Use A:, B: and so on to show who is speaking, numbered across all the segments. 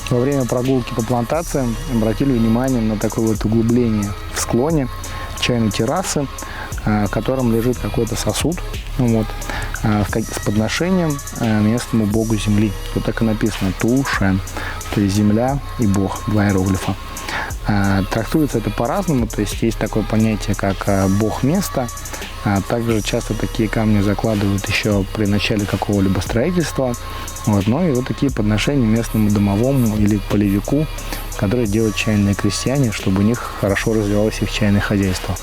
A: Во время прогулки по плантациям обратили внимание на такое вот углубление в склоне чайной террасы, в котором лежит какой-то сосуд вот, с подношением местному богу земли. Тут так и написано Тушен, то есть земля и бог, два иероглифа. Трактуется это по-разному, то есть есть такое понятие, как бог места. Также часто такие камни закладывают еще при начале какого-либо строительства. Вот. Ну и вот такие подношения местному домовому или полевику, которые делают чайные крестьяне, чтобы у них хорошо развивалось их чайное хозяйство.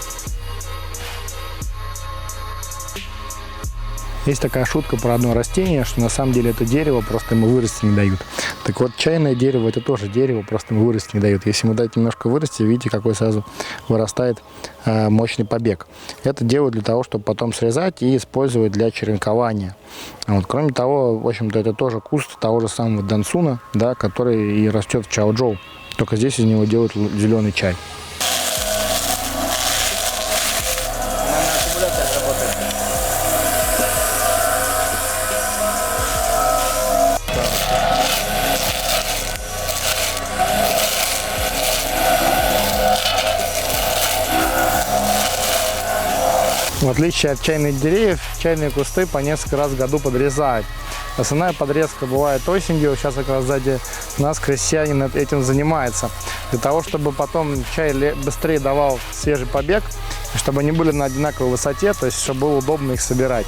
A: Есть такая шутка про одно растение, что на самом деле это дерево, просто ему вырасти не дают. Так вот, чайное дерево – это тоже дерево, просто ему вырасти не дают. Если ему дать немножко вырасти, видите, какой сразу вырастает мощный побег. Это делают для того, чтобы потом срезать и использовать для черенкования. Вот. Кроме того, в общем-то, это тоже куст того же самого дансуна, да, который и растет в Чаочжоу. Только здесь из него делают зеленый чай. В отличие от чайных деревьев, чайные кусты по несколько раз в году подрезают. Основная подрезка бывает осенью. Сейчас как раз сзади нас крестьянин этим занимается. Для того, чтобы потом чай быстрее давал свежий побег, и чтобы они были на одинаковой высоте, то есть чтобы было удобно их собирать.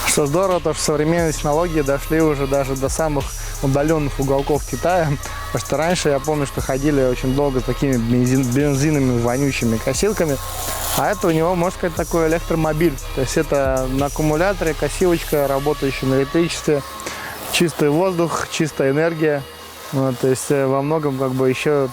A: Что здорово, то что современные технологии дошли уже даже до самых удаленных уголков Китая. Потому что раньше, я помню, что ходили очень долго с такими бензиновыми вонючими косилками. А это у него, можно сказать, такой электромобиль. То есть это на аккумуляторе косилочка, работающая на электричестве. Чистый воздух, чистая энергия. Вот, то есть во многом как бы еще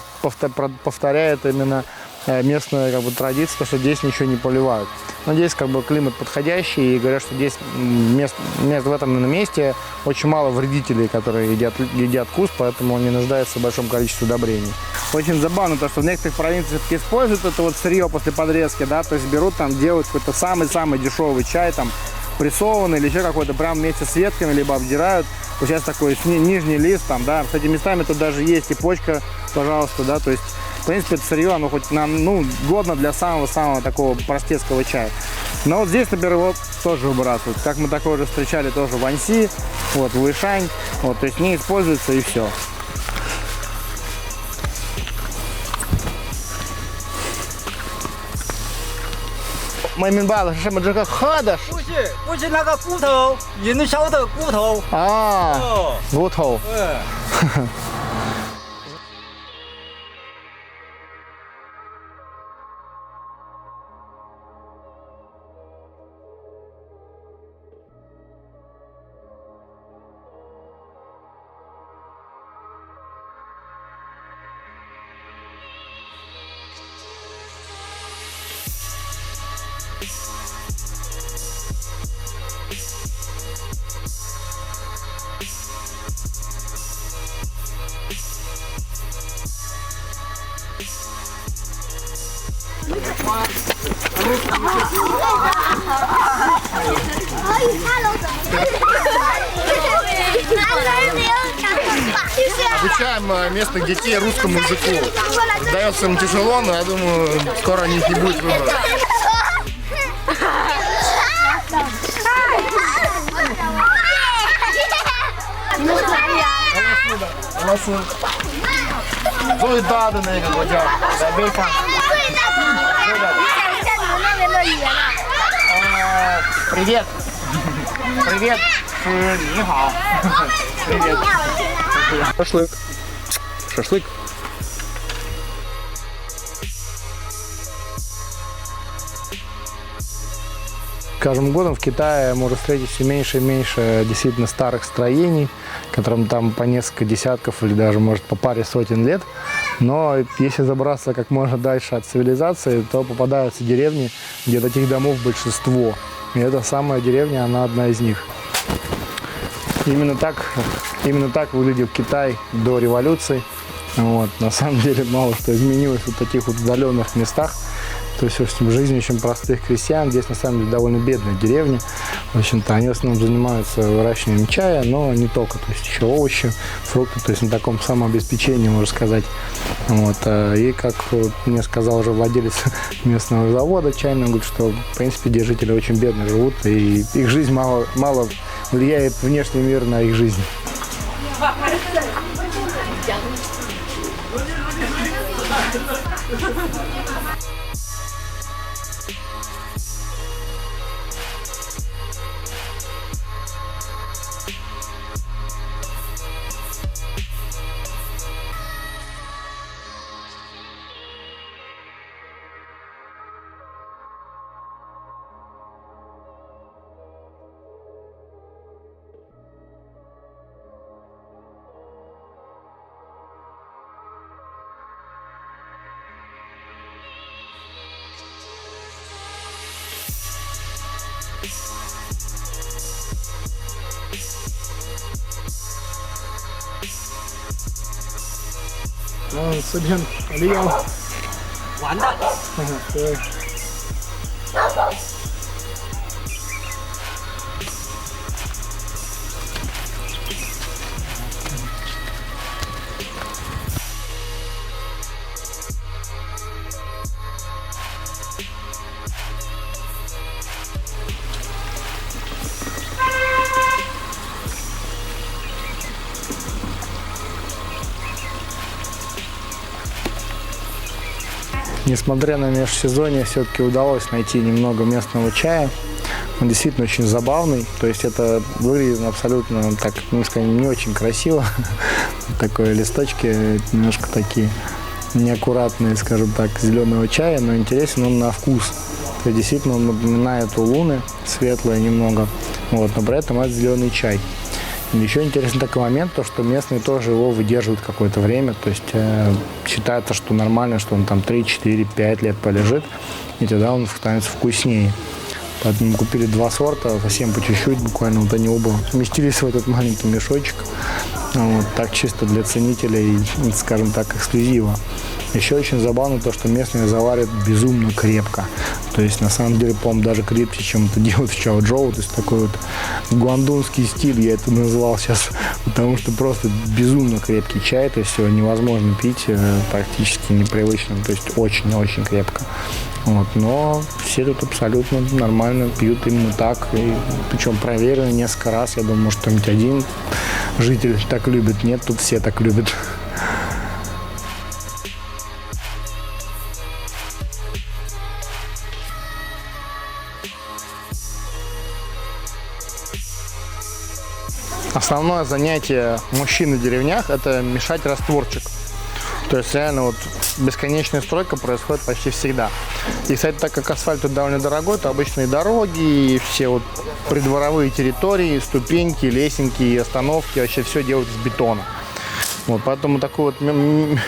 A: повторяет именно местную как бы традицию, что здесь ничего не поливают. Но здесь как бы климат подходящий, и говорят, что здесь в этом месте очень мало вредителей, которые едят куст, поэтому он не нуждается в большом количестве удобрений. Очень забавно то, что в некоторых провинциях используют это вот сырье после подрезки, да, то есть берут там, делают какой-то самый-самый дешевый чай, там, прессованный или еще какой-то прям вместе с ветками, либо обдирают. Вот сейчас такой нижний лист, там, да, кстати, местами тут даже есть и почка, пожалуйста, да, то есть в принципе, это сырье, оно хоть годно для самого-самого такого простецкого чая. Но вот здесь, например, его тоже выбрасывают. Как мы такое уже встречали тоже в Аньси, вот, в Ишань. Вот, то есть не используется и все. Мы минбалы, что мы это ходишь?
B: Пусть那个骨头，人烧的骨头。
A: А,骨头。
C: Обучаем местных детей русскому языку. Дается им тяжело, но я думаю, скоро у них не будет выбора.最大的那个国家，在北方。Привет. Привет. 你好。Привет. Шашлык. Шашлык.
A: С каждым годом в Китае можно встретить все меньше и меньше действительно старых строений, которым там по несколько десятков или даже, может, по паре сотен лет. Но если забраться как можно дальше от цивилизации, то попадаются деревни, где таких домов большинство. И эта самая деревня, она одна из них. Именно так выглядел Китай до революции. Вот. На самом деле мало что изменилось в таких вот удаленных местах. То есть, в общем, жизнь очень простых крестьян. Здесь, на самом деле, довольно бедная деревня. В общем-то, они в основном занимаются выращиванием чая, но не только. То есть, еще овощи, фрукты. То есть, на таком самообеспечении, можно сказать. Вот. И, как вот мне сказал уже владелец местного завода чайного, говорит, что, в принципе, здесь жители очень бедно живут. И их жизнь мало влияет внешний мир на их жизнь. Студент Лео.
B: 玩的。
A: 对。Несмотря на межсезонье, все-таки удалось найти немного местного чая. Он действительно очень забавный. То есть это выглядит абсолютно, так, ну, скажем, не очень красиво. Такое листочки немножко такие неаккуратные, скажем так, зеленого чая, но интересен он на вкус. То есть действительно он напоминает улуны, светлые немного, вот, но при этом это зеленый чай. Еще интересный такой момент, то, что местные тоже его выдерживают какое-то время, то есть считается, что нормально, что он там 3, 4, 5 лет полежит, и тогда он становится вкуснее. Поэтому мы купили 2 сорта, совсем по чуть-чуть, буквально вот они оба вместились в этот маленький мешочек. Вот, так чисто для ценителей, скажем так, эксклюзива. Еще очень забавно то, что местные заварят безумно крепко. То есть, на самом деле, по-моему, даже крепче, чем это делают в Чао-Джоу. То есть, такой вот гуандунский стиль, я это назвал сейчас, потому что просто безумно крепкий чай. То есть, его невозможно пить практически непривычно. То есть, очень-очень крепко. Вот, но все тут абсолютно нормально пьют именно так. И, причем проверено несколько раз. Я думаю, может, кто-нибудь один житель так любит. Нет, тут все так любят. Основное занятие мужчин в деревнях – это мешать растворчик. То есть реально вот бесконечная стройка происходит почти всегда. И, кстати, так как асфальт тут довольно дорогой, то обычные дороги, и все вот придворовые территории, ступеньки, лесенки и остановки, вообще все делают из бетона. Вот, поэтому такое вот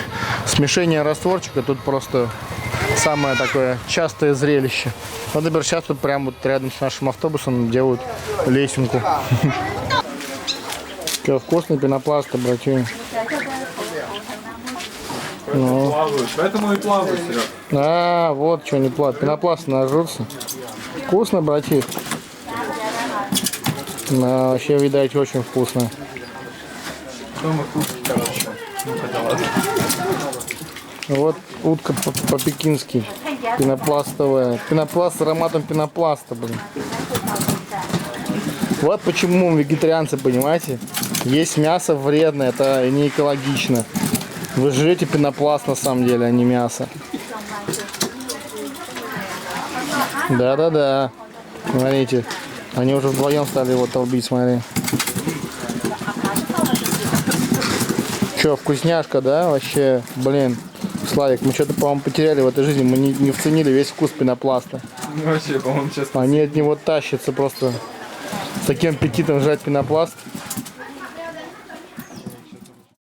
A: смешение растворчика тут просто самое такое частое зрелище. Вот, например, сейчас тут прямо вот рядом с нашим автобусом делают лесенку. Какой вкусный пенопласт, братья. Ну.
D: Плавают, поэтому и плавают, Серег.
A: А, вот что не плавают. Пенопласт нажрутся. Вкусно, братья. Да, вообще, видать, очень вкусно.
D: Дома кушать, короче. Ну, хотя ладно.
A: Вот утка по-пекински. Пенопластовая. Пенопласт с ароматом пенопласта, блин. Вот почему мы вегетарианцы, понимаете? Есть мясо вредное, это не экологично. Вы жрете пенопласт на самом деле, а не мясо. Да-да-да. Смотрите. Они уже вдвоем стали его толбить, смотри. Че, вкусняшка, да? Вообще, блин. Славик, мы что-то, по-моему, потеряли в этой жизни. Мы не вценили весь вкус пенопласта.
D: Ну, вообще, по-моему, честно.
A: Они от него тащатся просто. С таким аппетитом жрать пенопласт.